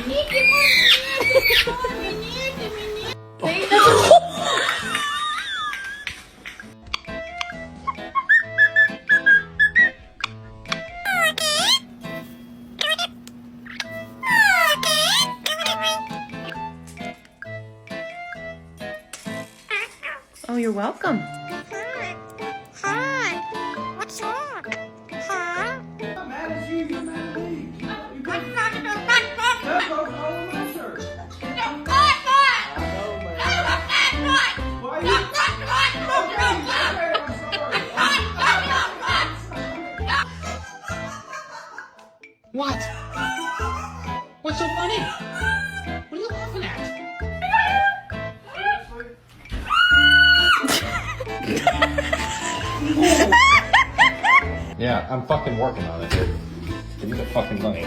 Oh, you're welcome. Hi. What's wrong? Huh? I'm mad at you, you're mad at me. What? What's so funny? What are you laughing at? Yeah, I'm fucking working on it, dude. Give me the fucking money.